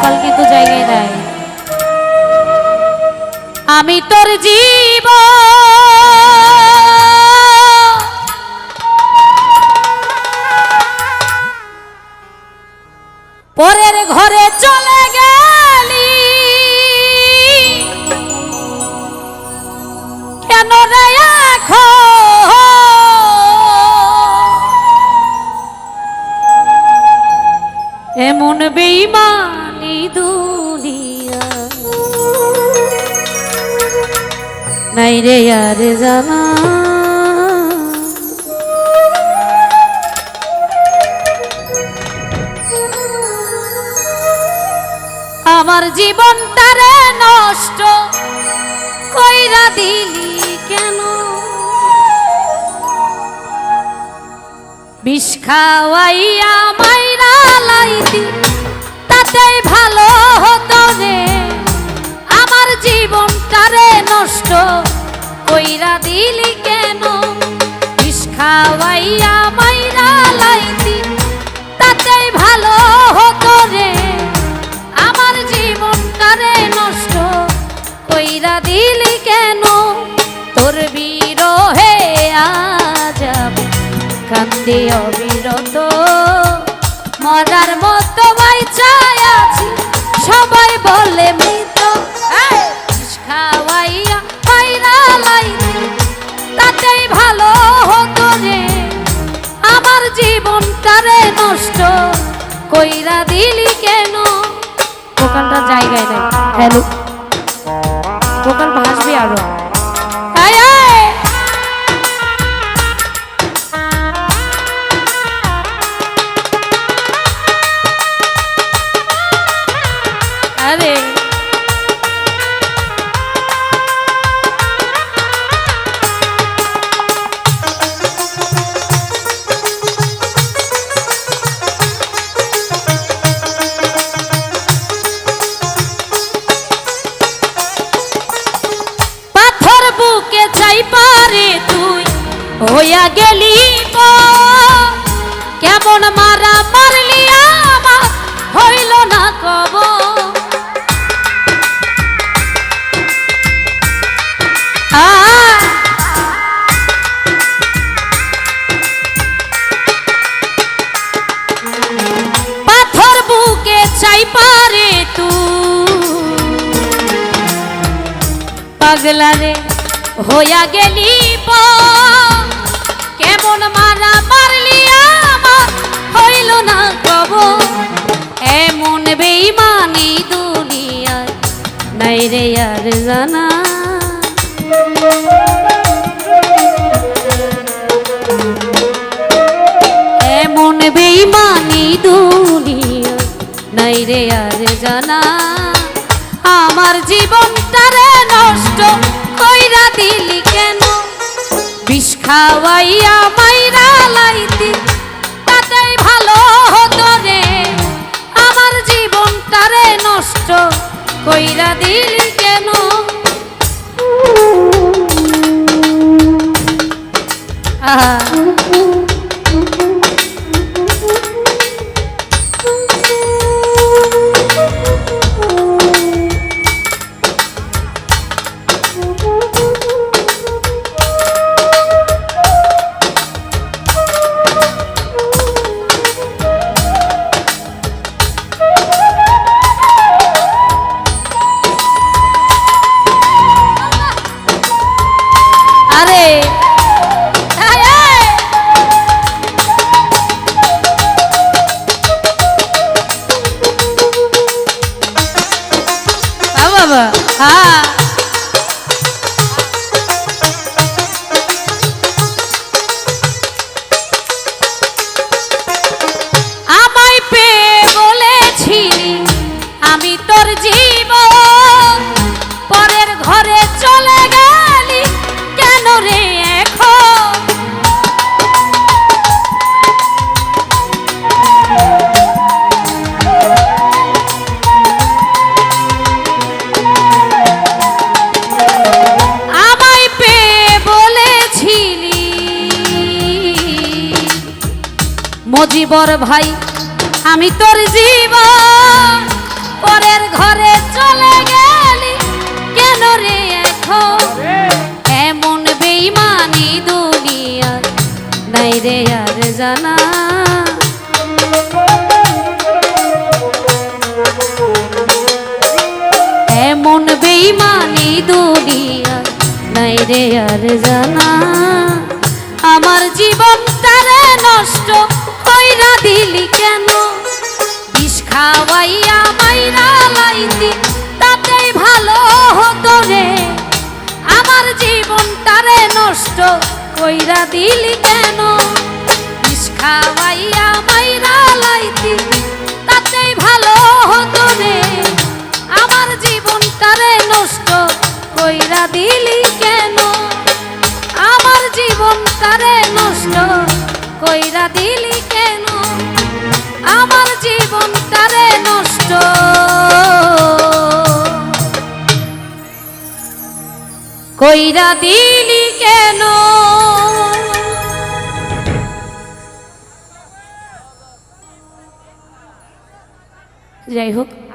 কপাল কিন্তু জায়গায় নাই। আমি তোর জীবন পরের ঘরে চলে গেলি কেন রে এখন এমন বেঈমানি দুনিয়া নাই রে আর জানা। আমার জীবনটারে নষ্ট কইরা দিলি কেন, বিষ খাওয়াইয়া মাইরা লাইতি তাতেই ভালো হতো রে। আমার জীবনটারে নষ্ট কইরা দিলি কেন, বিষ খাওয়াইয়া মাইরা লাইতি তাতেই ভালো হতো রে। আমার জীবনটারে নষ্ট কইরা দিলি কেন, তোর বিরহে আজ আমি কান্দি অবিরত, মরার মতো বাইচায় আছি সবাই বলে মৃত। বিষ খাওয়াইয়া মাইরা লাইতি তাতেই ভালো হতো রে। আমার জীবনটারে নষ্ট কইরা দিলি কেন। ভোকালটা জায়গায় নাই। হ্যালো ভোকাল ভাসবে আরো। আরে বুকে চাই পারে তুই হইয়া গেলি কেমন মারা মারলি আমার হইল না কব। পাথর বুকে চাই পারে তুই পাগলা রে হইয়া গেলি কেমন মারা মারলি আমার হইল না কব। এমন বেঈমানি দুনিয়ায় নাই রে আর জানা। এমন বেঈমানি দুনিয়ায় নাই রে আর জানা। আমার জীবনটারে নষ্ট কইরা দিলি কেন, বিষ খাওয়াইয়া মাইরা লাইতি তাতেই ভালো হতো রে। আমার জীবনটারে নষ্ট কইরা দিলি কেন। আহা আমায় পেয়ে বলেছিলি আমি তোর জীবন পরের ঘরে চলে গেলি কেন রে এখন। মজিবর ভাই আমি তোর জীবন পরের ঘরে চলে গেলি কেন রে এখন এমন বেঈমানি দুনিয়ার নাই রে আর জানা এমন বেঈমানি দুনিয়ার নাই রে আর জানা আমার জীবনটারে নষ্ট কইরা দিলি কেন বিষ খাওয়াইয়া মাইরা লাইতি তাতেই ভালো হতো রে আমার জীবনটারে নষ্ট কইরা দিলি কেন বিষ খাওয়াইয়া মাইরা লাইতি তাতেই ভালো হতো রে আমার জীবনটারে নষ্ট কইরা দিলি কেন আমার জীবনটারে নষ্ট কইরা দিলি কেন আমার জীবনটারে নষ্ট কইরা দিলি কেন যাই হোক